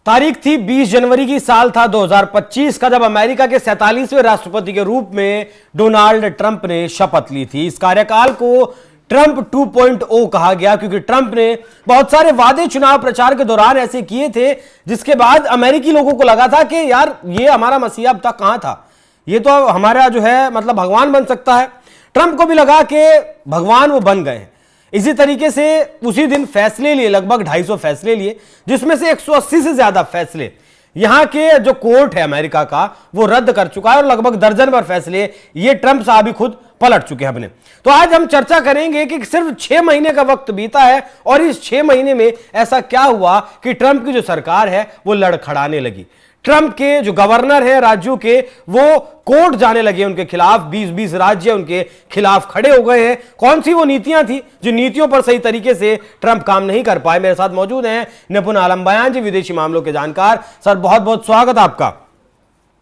तारीख थी 20 जनवरी की, साल था 2025 का, जब अमेरिका के 47वें राष्ट्रपति के रूप में डोनाल्ड ट्रंप ने शपथ ली थी। इस कार्यकाल को ट्रंप 2.0 कहा गया, क्योंकि ट्रंप ने बहुत सारे वादे चुनाव प्रचार के दौरान ऐसे किए थे जिसके बाद अमेरिकी लोगों को लगा था कि यार ये हमारा मसीहा अब तक कहां था, ये तो हमारा जो है मतलब भगवान बन सकता है। ट्रंप को भी लगा कि भगवान वो बन गए हैं। इसी तरीके से उसी दिन फैसले लिए, लगभग 250 फैसले लिए, जिसमें से 180 से ज्यादा फैसले यहां के जो कोर्ट है अमेरिका का वो रद्द कर चुका है, और लगभग दर्जन भर फैसले ये ट्रंप साहब ही खुद पलट चुके हैं अपने। तो आज हम चर्चा करेंगे कि सिर्फ 6 महीने का वक्त बीता है और इस 6 महीने में ऐसा क्या हुआ कि ट्रंप की जो सरकार है वो लड़खड़ाने लगी। ट्रंप के जो गवर्नर हैं राज्यों के, वो कोर्ट जाने लगे उनके खिलाफ, 20-20 राज्य उनके खिलाफ खड़े हो गए हैं। कौन सी वो नीतियां थी जो नीतियों पर सही तरीके से ट्रंप काम नहीं कर पाए। मेरे साथ मौजूद हैं निपुण आलम बयान जी, विदेशी मामलों के जानकार। सर बहुत बहुत स्वागत आपका।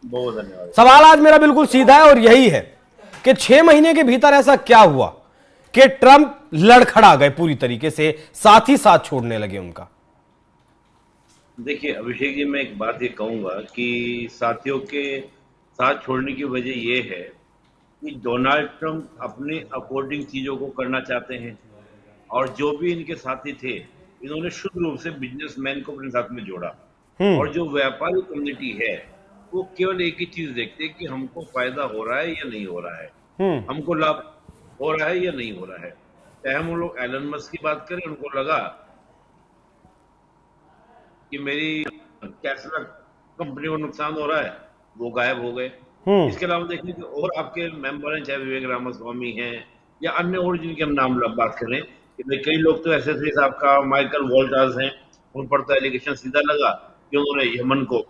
बहुत धन्यवाद। सवाल आज मेरा बिल्कुल सीधा है और यही है कि 6 महीने के भीतर ऐसा क्या हुआ कि ट्रंप लड़खड़ा गए पूरी तरीके से, साथ ही साथ छोड़ने लगे उनका। देखिए अभिषेक जी, मैं एक बात ये कहूंगा कि साथियों के साथ छोड़ने की वजह ये है कि डोनाल्ड ट्रंप अपने अकॉर्डिंग चीजों को करना चाहते हैं, और जो भी इनके साथी थे इन्होंने शुद्ध रूप से बिजनेसमैन को अपने साथ में जोड़ा। और जो व्यापारी कम्युनिटी है वो केवल एक ही चीज देखते हैं कि हमको फायदा हो रहा है या नहीं हो रहा है, हमको लाभ हो रहा है या नहीं हो रहा है। चाहे हम लोग एलन मस्क की बात करें, उनको लगा कि मेरी टेस्ला कंपनी को नुकसान हो रहा है, वो गायब हो गए। इसके अलावा देखिए कि और आपके मेंबर हैं, चाहे विवेक रामास्वामी हैं या अन्य और जिनके हम नाम बात करें, कि कई लोग तो ऐसे थे, आपका माइकल वॉल्टर्स हैं, उन पर तो एलिगेशन सीधा लगा कि उन्होंने यमन को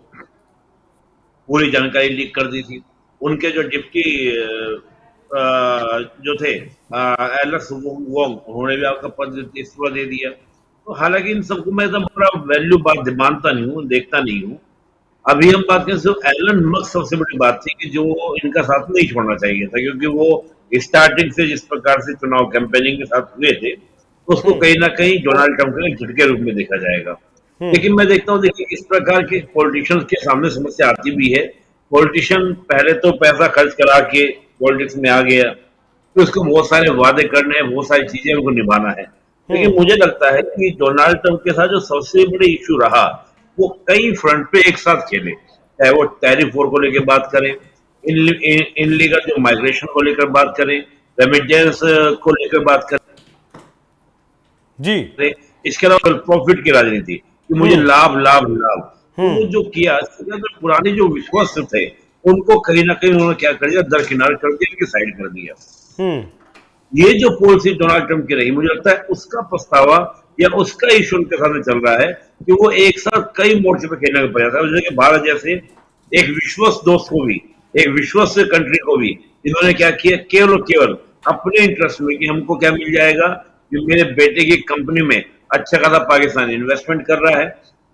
पूरी जानकारी लीक कर दी थी। उनके जो डिप्टी जो थे एलेक्स वोंग, उन्होंने भी आपका पद इस्तीफा दे दिया। तो हालांकि इन सबको मैं एकदम पूरा वैल्यू बात मानता नहीं हूँ, देखता नहीं हूँ। अभी हम बात करें सिर्फ एलन मस्क, सबसे बड़ी बात थी कि जो इनका साथ नहीं छोड़ना चाहिए था, क्योंकि वो स्टार्टिंग से जिस प्रकार से चुनाव कैंपेनिंग के साथ हुए थे उसको कहीं ना कहीं डोनाल्ड ट्रंप के झटके रूप में देखा जाएगा। लेकिन मैं देखता हूँ, देखिए इस प्रकार के पॉलिटिशियंस के सामने समस्या आती भी है। पॉलिटिशियन पहले तो पैसा खर्च करा के पॉलिटिक्स में आ गया, तो उसको बहुत सारे वादे करने हैं, बहुत सारी चीजें उनको निभाना है। लेकिन मुझे लगता है कि डोनाल्ड ट्रंप के साथ जो सबसे बड़ी इशू रहा वो कई फ्रंट पे एक साथ खेले, चाहे वो टैरिफ वॉर को लेकर बात करें, इनलीगल जो माइग्रेशन को लेकर बात करें, रेमिटेंस को लेकर बात करें जी, इसके अलावा प्रॉफिट की राजनीति कि मुझे लाभ लाभ लाभ, तो जो किया तो पुराने जो विश्वास थे उनको कहीं ना कहीं उन्होंने क्या कर दिया, दरकिनार कर दिया, इनकी साइड कर दिया। ये जो पॉलिसी डोनाल्ड ट्रंप की रही, मुझे लगता है उसका पछतावा या उसका इशू उनके सामने चल रहा है कि वो एक साथ कई मोर्चे पे खेलने का प्रयास है। जैसे कि भारत जैसे एक विश्वस्त दोस्त को भी, एक विश्वस्त कंट्री को भी इन्होंने क्या किया, केवल केवल अपने इंटरेस्ट में कि हमको क्या मिल जाएगा, कि मेरे बेटे की कंपनी में अच्छा खासा पाकिस्तान इन्वेस्टमेंट कर रहा है,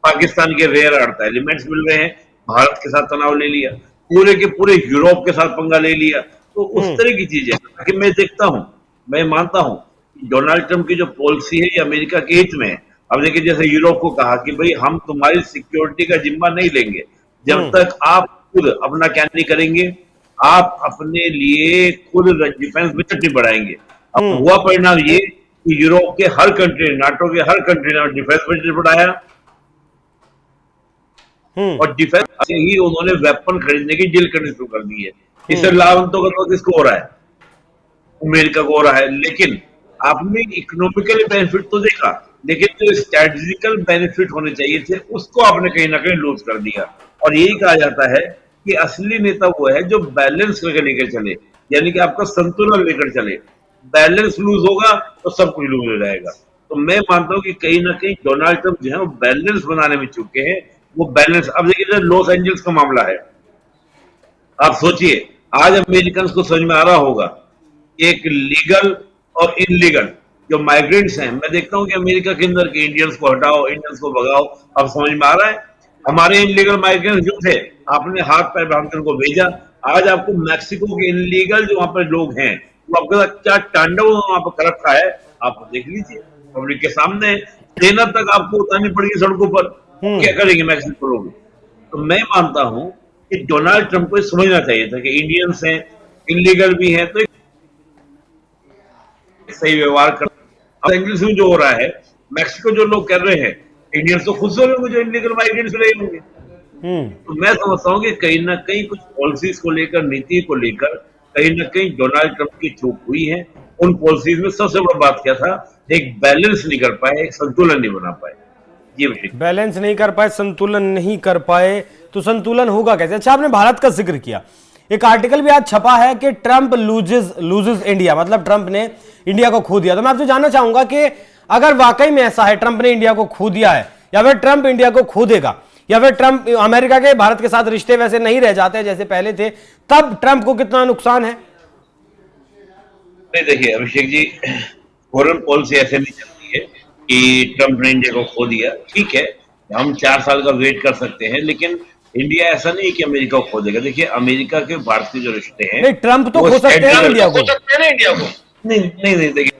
पाकिस्तान के रेयर अर्थ एलिमेंट्स मिल रहे हैं, भारत के साथ तनाव ले लिया, पूरे के पूरे यूरोप के साथ पंगा ले लिया। तो उस तरह की चीजें ताकि मैं देखता हूं, मैं मानता हूं कि डोनाल्ड ट्रंप की जो पॉलिसी है ये अमेरिका के हित में है। अब देखिए, जैसे यूरोप को कहा कि भाई हम तुम्हारी सिक्योरिटी का जिम्मा नहीं लेंगे जब तक आप खुद अपना क्या नहीं करेंगे, आप अपने लिए खुद डिफेंस बजट नहीं बढ़ाएंगे। अब हुआ परिणाम ये कि यूरोप के हर कंट्री, नाटो के हर कंट्री ने डिफेंस बजट बढ़ाया, और डिफेंस से ही उन्होंने वेपन खरीदने की डील करनी शुरू कर दी है। इससे लाभ तो किसको हो रहा है, अमेरिका को हो रहा है। लेकिन आपने इकोनॉमिकल बेनिफिट तो देखा, लेकिन जो स्ट्रेटेजिकल बेनिफिट होने चाहिए थे उसको आपने कहीं ना कहीं लूज कर दिया। और यही कहा जाता है कि असली नेता वो है जो बैलेंस करके लेकर चले, यानी कि आपका संतुलन लेकर चले। बैलेंस लूज होगा तो सब कुछ लूज हो जाएगा। तो मैं मानता हूं कि कहीं ना कहीं डोनाल्ड ट्रंप जो है वो बैलेंस बनाने में चुके हैं। वो बैलेंस, अब देखिए लॉस एंजल्स का मामला है, आप सोचिए आज अमेरिकन को समझ में आ रहा होगा एक लीगल और इनलीगल जो माइग्रेंट्स हैं। मैं देखता हूं कि अमेरिका के अंदर के इंडियंस को हटाओ, इंडियंस को भगाओ, अब समझ में आ रहा है। हमारे इनलीगल माइग्रेंट्स जो थे, आपने हाथ पैर बांध कर उनको भेजा, आज आपको मैक्सिको के इनलीगल जो वहां पर लोग हैं वो आपके साथ क्या तांडव वहां पर कर रखा है, आप देख लीजिए, पब्लिक के सामने। सेना तक आपको उतारनी पड़ेगी सड़कों पर। क्या करेंगे मैक्सिको लोग? तो मैं मानता हूं कि डोनाल्ड ट्रंप को ये समझना चाहिए था कि इंडियंस हैं, इलीगल भी हैं, तो एक सही व्यवहार कर। अब इंग्लिश में जो हो रहा है, मैक्सिको जो लोग कर रहे हैं, इंडियंस तो खुश हो रहे होंगे जो इलीगल माइग्रेंट्स रहे होंगे। हम्म। तो मैं समझता हूँ कि कहीं ना कहीं कुछ पॉलिसीज को लेकर, नीति को लेकर कहीं ना कहीं डोनाल्ड ट्रंप की चूक हुई है। उन पॉलिसीज में सबसे बड़ा बात क्या था, एक बैलेंस नहीं कर पाए, एक संतुलन नहीं बना पाए। ये विषय बैलेंस नहीं कर पाए, संतुलन नहीं कर पाए, तो संतुलन होगा कैसे? अच्छा, आपने भारत का जिक्र किया, एक आर्टिकल भी आज छपा है कि ट्रंप लूजेस इंडिया, मतलब ट्रंप ने इंडिया को खो दिया। तो मैं आपसे जानना चाहूंगा कि अगर वाकई में ऐसा है, ट्रंप ने इंडिया को खो दिया है, या फिर ट्रंप इंडिया को खो देगा, या फिर ट्रंप अमेरिका के भारत के साथ रिश्ते वैसे नहीं रह जाते जैसे पहले थे, तब ट्रंप को कितना नुकसान है? नहीं, देखिए अभिषेक जी, फॉरेन पॉलिसी ऐसे नहीं चलती है कि ट्रंप ने इंडिया को खो दिया। ठीक है, हम 4 साल का वेट कर सकते हैं, लेकिन इंडिया ऐसा नहीं है कि अमेरिका को खो देगा। देखिए अमेरिका के भारत के जो रिश्ते हैं, नहीं, ट्रंप तो वो खो सकते हैं स्ट्रेटजी इंडिया खो को। सकते हैं ना इंडिया को। नहीं नहीं नहीं, देखिए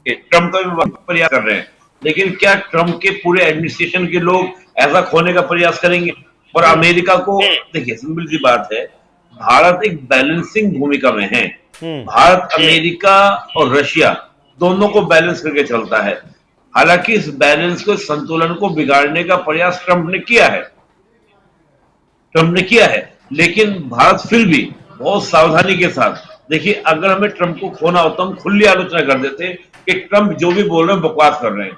ट्रंप का भी प्रयास कर रहे हैं, लेकिन क्या ट्रंप के पूरे एडमिनिस्ट्रेशन के लोग ऐसा खोने का प्रयास करेंगे? और अमेरिका को, देखिए सिंपल सी बात है, भारत एक बैलेंसिंग भूमिका में है। भारत अमेरिका और रशिया दोनों को बैलेंस करके चलता है। हालांकि इस बैलेंस को, संतुलन को बिगाड़ने का प्रयास ट्रंप ने किया है, लेकिन भारत फिर भी बहुत सावधानी के साथ, देखिए अगर हमें ट्रंप को खोना होता, हम खुली आलोचना कर देते कि ट्रंप जो भी बोल रहे हैं बकवास कर रहे हैं।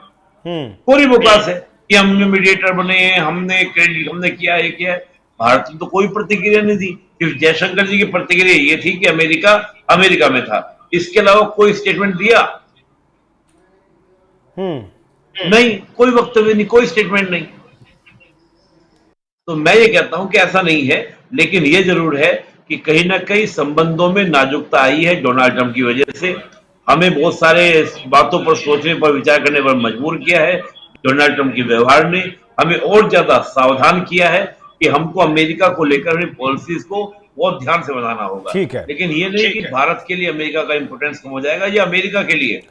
पूरी बकवास है कि हमने मीडिएटर बने हैं, हमने क्रेडिट, हमने किया है, किया है। भारत की तो कोई प्रतिक्रिया नहीं दी। सिर्फ जयशंकर जी की प्रतिक्रिया ये थी कि अमेरिका अमेरिका में था। इसके अलावा कोई स्टेटमेंट दिया नहीं, कोई वक्तव्य नहीं, कोई स्टेटमेंट नहीं। तो मैं ये कहता हूं कि ऐसा नहीं है, लेकिन ये जरूर है कि कहीं ना कहीं संबंधों में नाजुकता आई है डोनाल्ड ट्रंप की वजह से। हमें बहुत सारे बातों पर सोचने पर, विचार करने पर मजबूर किया है। डोनाल्ड ट्रंप के व्यवहार ने हमें और ज्यादा सावधान किया है कि हमको अमेरिका को लेकर अपनी पॉलिसीज को बहुत ध्यान से बनाना होगा। ठीक है। लेकिन ये नहीं कि भारत के लिए अमेरिका का इंपोर्टेंस कम हो जाएगा, या अमेरिका के लिए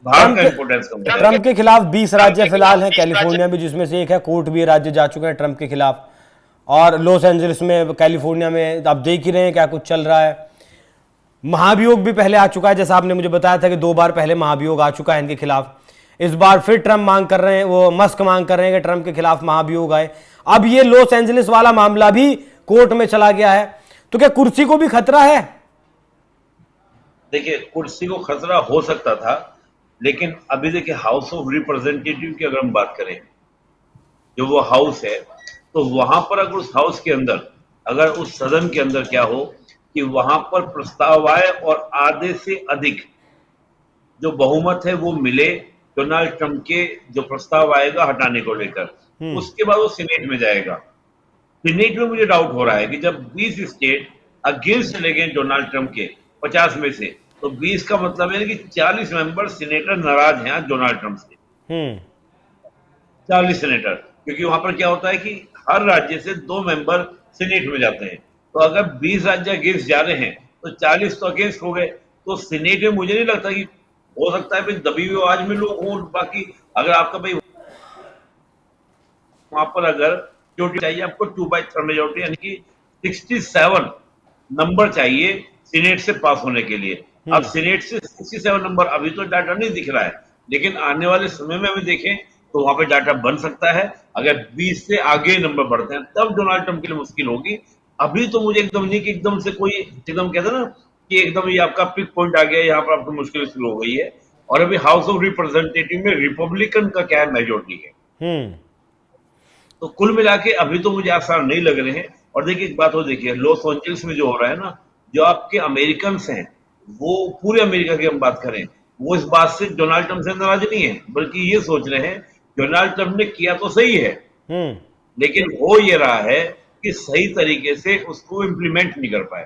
भारत का इंपोर्टेंस कम हो जाएगा। ट्रंप के खिलाफ 20 राज्य फिलहाल हैं, कैलिफोर्निया भी जिसमें से एक है, कोर्ट भी राज्य जा चुके हैं ट्रंप के खिलाफ। और लॉस एंजलिस में, कैलिफोर्निया में आप देख ही रहे हैं क्या कुछ चल रहा है। महाभियोग भी पहले आ चुका है, जैसा आपने मुझे बताया था कि 2 बार पहले महाभियोग आ चुका है इनके खिलाफ। इस बार फिर ट्रंप मांग कर रहे हैं, वो मस्क मांग कर रहे हैं कि ट्रंप के खिलाफ महाभियोग आए। अब ये लॉस एंजलिस वाला मामला भी कोर्ट में चला गया है, तो क्या कुर्सी को भी खतरा है? देखिए कुर्सी को खतरा हो सकता था, लेकिन अभी देखिए हाउस ऑफ रिप्रेजेंटेटिव की अगर हम बात करें, जो वो हाउस है, तो वहां पर अगर उस हाउस के अंदर, अगर उस सदन के अंदर क्या हो कि वहां पर प्रस्ताव आए और आधे से अधिक जो बहुमत है वो मिले डोनाल्ड ट्रंप के जो प्रस्ताव आएगा हटाने को लेकर, उसके बाद वो सीनेट में जाएगा। सीनेट में मुझे डाउट हो रहा है कि जब 20 स्टेट अगेंस्ट चले गए डोनाल्ड ट्रंप के 50 में से, तो 20 का मतलब है कि 40 मेंबर सीनेटर नाराज हैं डोनाल्ड ट्रंप से। 40 सीनेटर, क्योंकि वहां पर क्या होता है कि हर राज्य से 2 मेंबर सीनेट में जाते हैं। तो अगर 20 राज्य अगेंस्ट जा रहे हैं तो 40 तो अगेंस्ट हो गए। तो सीनेट में मुझे नहीं लगता कि हो सकता है भाई दबी हुई आवाज में लोग हों। बाकी अगर आपका भाई वहां पर अगर मेजोरिटी चाहिए आपको 2/3 मेजोरिटी, यानी कि 67 नंबर चाहिए सीनेट से पास होने के लिए। अब सीनेट से 67 नंबर, अभी तो डाटा नहीं दिख रहा है, लेकिन आने वाले समय में हमें देखें तो वहां पे डाटा बन सकता है। अगर 20 से आगे नंबर बढ़ते हैं तब डोनाल्ड ट्रंप के लिए मुश्किल होगी। अभी तो मुझे एकदम नहीं कि एकदम से कोई, एकदम कहते ना कि एकदम ये आपका पिक पॉइंट आ गया, यहाँ पर आपको मुश्किल शुरू हो गई है। और अभी हाउस ऑफ रिप्रेजेंटेटिव में रिपब्लिकन का क्या है, मेजोरिटी है। तो कुल मिला के अभी तो मुझे आसान नहीं लग रहे हैं। और देखिए एक बात हो, देखिए लॉस एंजलिस में जो हो रहा है ना, जो आपके अमेरिकन हैं, वो पूरे अमेरिका की हम बात करें, वो इस बात से डोनाल्ड ट्रंप से नाराज नहीं है, बल्कि ये सोच रहे हैं डोनाल्ड ट्रंप ने किया तो सही है, लेकिन हो ये रहा है कि सही तरीके से उसको इम्प्लीमेंट नहीं कर पाए।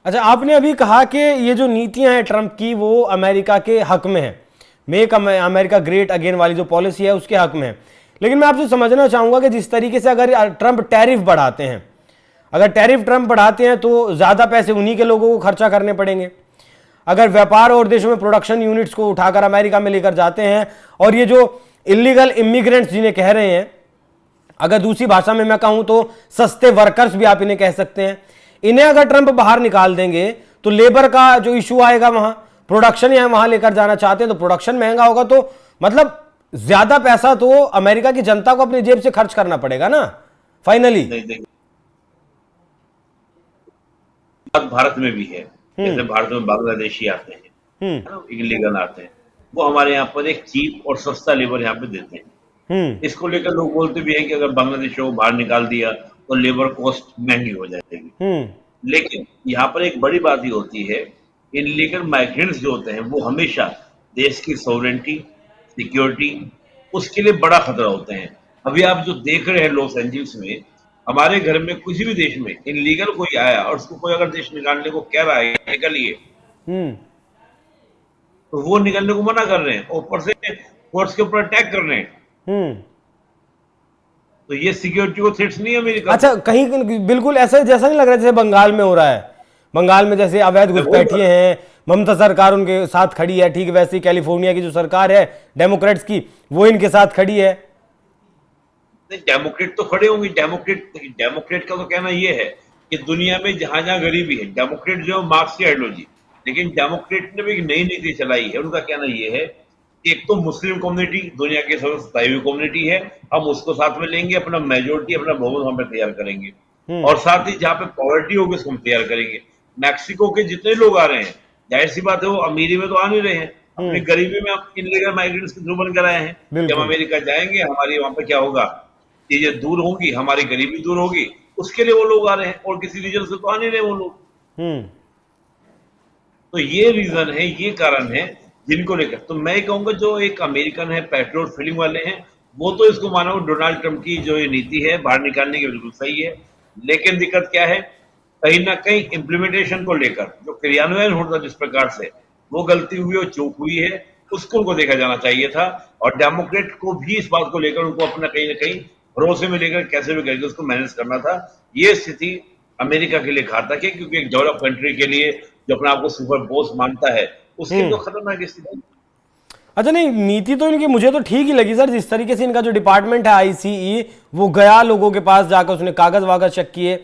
अच्छा, आपने अभी कहा कि ये जो नीतियां हैं ट्रंप की वो अमेरिका के हक में है, मेक अमेरिका ग्रेट अगेन वाली जो पॉलिसी है उसके हक में है। लेकिन मैं आपसे समझना चाहूंगा कि जिस तरीके से अगर ट्रंप टैरिफ बढ़ाते हैं, अगर टैरिफ ट्रंप बढ़ाते हैं तो ज़्यादा पैसे उन्हीं के लोगों को खर्चा करने पड़ेंगे। अगर व्यापार और देशों में प्रोडक्शन यूनिट्स को उठाकर अमेरिका में लेकर जाते हैं, और ये जो इलीगल इमिग्रेंट्स जिन्हें कह रहे हैं, अगर दूसरी भाषा में मैं कहूं तो सस्ते वर्कर्स भी आप इन्हें कह सकते हैं, इन्हें अगर ट्रंप बाहर निकाल देंगे तो लेबर का जो इशू आएगा, वहां प्रोडक्शन या वहां लेकर जाना चाहते हैं तो प्रोडक्शन महंगा होगा, तो मतलब ज्यादा पैसा तो अमेरिका की जनता को अपनी जेब से खर्च करना पड़ेगा ना फाइनली। भारत में भी है, जैसे भारत में बांग्लादेशी आते हैं, इलीगल आते हैं, वो हमारे यहाँ पर एक चीप और सस्ता लेबर यहाँ पे देते हैं। इसको लेकर लोग बोलते भी हैं कि अगर बांग्लादेशियों को बाहर निकाल दिया तो लेबर कॉस्ट महंगी हो जाएगी। लेकिन यहाँ पर एक बड़ी बात ये होती है, इलीगल माइग्रेंट्स जो होते हैं वो हमेशा देश की सॉवरेंटी, सिक्योरिटी, उसके लिए बड़ा खतरा होते हैं। अभी आप जो देख रहे हैं लॉस एंजल्स में, हमारे घर में किसी भी देश में इलीगल कोई आया और उसको कोई अगर देश निकालने को कह रहा है निकलिए, तो वो निकलने को मना कर रहे हैं, ऊपर से कोर्ट्स के ऊपर अटैक कर रहे हैं। तो ये सिक्योरिटी को थ्रेट्स नहीं है अमेरिका। अच्छा, कहीं बिल्कुल ऐसा जैसा नहीं लग रहा है जैसे बंगाल में हो रहा है। बंगाल में जैसे अवैध घुसपैठिए हैं, ममता सरकार उनके साथ खड़ी है, ठीक वैसे ही कैलिफोर्निया की जो सरकार है डेमोक्रेट्स की, वो इनके साथ खड़ी है। डेमोक्रेट तो खड़े होंगे, डेमोक्रेट का तो कहना यह है कि दुनिया में जहां जहां गरीबी है, डेमोक्रेट जो मार्क्स की आइडियोलॉजी, लेकिन डेमोक्रेट ने भी एक नई नीति चलाई है। उनका कहना यह है कि एक तो मुस्लिम कम्युनिटी दुनिया की सबसे सताई हुई कम्युनिटी है, हम उसको साथ में लेंगे, अपना मेजोरिटी, अपना बहुमत हम पे तैयार करेंगे, और साथ ही जहाँ पे पॉवर्टी होगी उसको हम तैयार करेंगे। मैक्सिको के जितने लोग आ रहे हैं, जाहिर सी बात है वो अमीरी में तो आ नहीं रहे हैं, अपनी गरीबी में आप इनलीगल माइग्रेंट्स के थ्रू बन कर आए हैं। जब अमेरिका जाएंगे हमारी वहां पे क्या होगा, चीजें दूर होंगी, हमारी गरीबी दूर होगी, उसके लिए वो लोग आ रहे हैं, और किसी रीजन से तो आ नहीं रहे वो लोग। तो ये रीजन है, ये कारण है जिनको लेकर तो मैं कहूंगा जो एक अमेरिकन है, पैट्रियट फीलिंग वाले हैं, वो तो इसको मानो डोनाल्ड ट्रंप की जो ये नीति है बाहर निकालने की बिल्कुल सही है। लेकिन दिक्कत क्या है, कहीं ना कहीं इम्प्लीमेंटेशन को लेकर जो क्रियान्वयन होता जिस प्रकार से वो गलती हुई और चूक हुई है, उसको उनको देखा जाना चाहिए था। और डेमोक्रेट को भी इस बात को लेकर उनको अपना कहीं ना कहीं भरोसे में लेकर कैसे भी करके उसको मैनेज करना था। ये स्थिति अमेरिका के लिए घातक है, क्योंकि एक डेवलप कंट्री के लिए जो अपने आप को सुपर बॉस मानता है उसके लिए तो खतरनाक स्थिति। अच्छा, नहीं नीति तो इनकी मुझे तो ठीक ही लगी सर, जिस तरीके से इनका जो डिपार्टमेंट है आईसीई, वो गया लोगों के पास जाकर उसने कागज वागज चेक किए,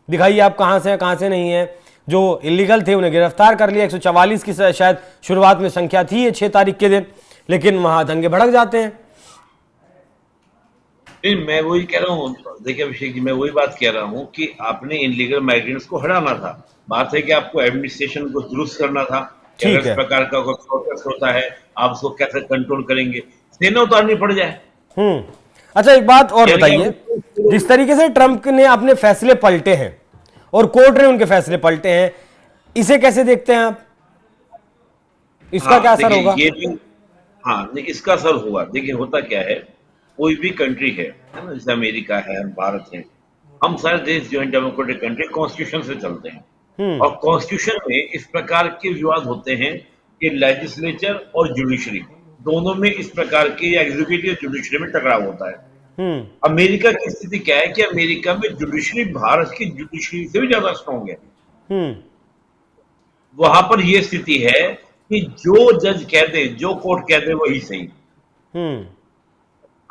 दिखाइए आप कहां से हैं कहां से नहीं है, जो इलीगल थे उन्हें गिरफ्तार कर लिया। 144 की शायद शुरुआत में संख्या थी ये 6 तारीख के दिन, लेकिन वहां दंगे भड़क जाते हैं। मैं वही कह रहा हूँ, देखिए अभिषेक जी, मैं वही बात कह रहा हूँ कि आपने इनलीगल माइग्रेंट्स को हटाना था। बात है कि आपको एडमिनिस्ट्रेशन को दुरुस्त करना था, अगर इस प्रकार का कोई प्रोटेस्ट होता है आप उसको कैसे कंट्रोल करेंगे, सेना उतारनी पड़ जाए। अच्छा, एक बात और बताइए, जिस तरीके से ट्रंप ने अपने फैसले पलटे हैं और कोर्ट ने उनके फैसले पलटे हैं, इसे कैसे देखते हैं आप? इसका क्या असर होगा? ये भी इसका असर होगा। देखिए होता क्या है, कोई भी कंट्री है ना, जैसे अमेरिका है, भारत है, हम सारे देश जो है डेमोक्रेटिक कंट्री कॉन्स्टिट्यूशन से चलते हैं, और कॉन्स्टिट्यूशन में इस प्रकार के विवाद होते हैं कि लेजिस्लेचर और जुडिशरी दोनों में इस प्रकार के, एग्जीक्यूटिव जुडिशरी में टकराव होता है। अमेरिका की स्थिति क्या है कि अमेरिका में जुडिशरी भारत की जुडिशरी से भी ज्यादा स्ट्रॉन्ग है। वहां पर यह स्थिति है कि जो जज कह दे, जो कोर्ट कह दे वही सही।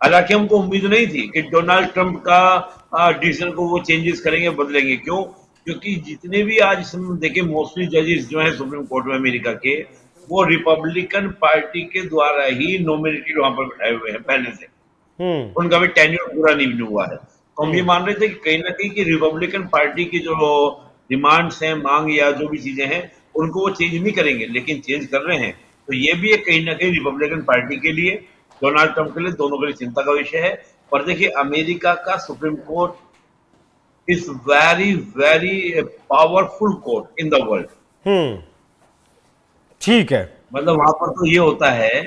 हालांकि हमको उम्मीद नहीं थी कि डोनाल्ड ट्रंप का डिसीजन को वो चेंजेस करेंगे, बदलेंगे। क्यों? क्योंकि जितने भी आज देखें मोस्टली जजेस जो हैं सुप्रीम कोर्ट में अमेरिका के, वो रिपब्लिकन पार्टी के द्वारा ही नॉमिनेटेड वहां पर बैठाए हुए हैं पहले से। उनका भी टेन्योर पूरा नहीं हुआ है। तो हम ये मान रहे थे कि कहीं ना कहीं कि रिपब्लिकन पार्टी की जो डिमांड्स हैं, मांग या जो भी चीजें हैं, उनको वो चेंज नहीं करेंगे, लेकिन चेंज कर रहे हैं। तो ये भी एक कहीं ना कहीं रिपब्लिकन पार्टी के लिए, डोनाल्ड ट्रंप के लिए, दोनों के लिए चिंता का विषय है। पर देखिए अमेरिका का supreme court is very very powerful court in the world. ठीक है, मतलब वहां पर तो ये होता है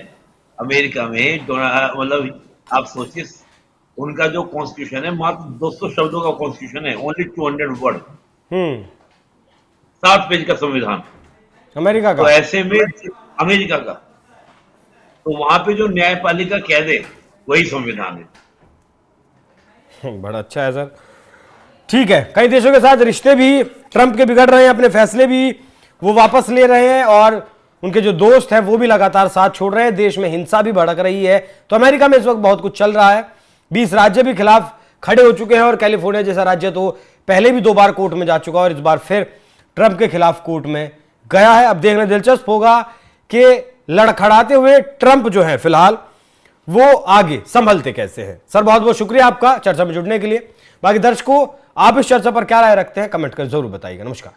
अमेरिका में, मतलब आप सोचिए उनका जो कॉन्स्टिट्यूशन है मात्र 200 शब्दों का कॉन्स्टिट्यूशन है, ओनली 200 वर्ड, 7 पेज का संविधान अमेरिका का। तो ऐसे में अमेरिका का, तो वहां पे जो न्यायपालिका कह दे वही संविधान है। बड़ा अच्छा है सर। ठीक है, कई देशों के साथ रिश्ते भी ट्रंप के बिगड़ रहे हैं, अपने फैसले भी वो वापस ले रहे हैं, और उनके जो दोस्त हैं वो भी लगातार साथ छोड़ रहे हैं, देश में हिंसा भी भड़क रही है। तो अमेरिका में इस वक्त बहुत कुछ चल रहा है, 20 राज्य भी खिलाफ खड़े हो चुके हैं और कैलिफोर्निया जैसा राज्य तो पहले भी 2 बार कोर्ट में जा चुका है और इस बार फिर ट्रंप के खिलाफ कोर्ट में गया है। अब देखना दिलचस्प होगा कि लड़खड़ाते हुए ट्रंप जो है फिलहाल वो आगे संभलते कैसे हैं। सर बहुत बहुत शुक्रिया आपका चर्चा में जुड़ने के लिए। बाकी दर्शकों, आप इस चर्चा पर क्या राय रखते हैं कमेंट कर जरूर बताइएगा। नमस्कार।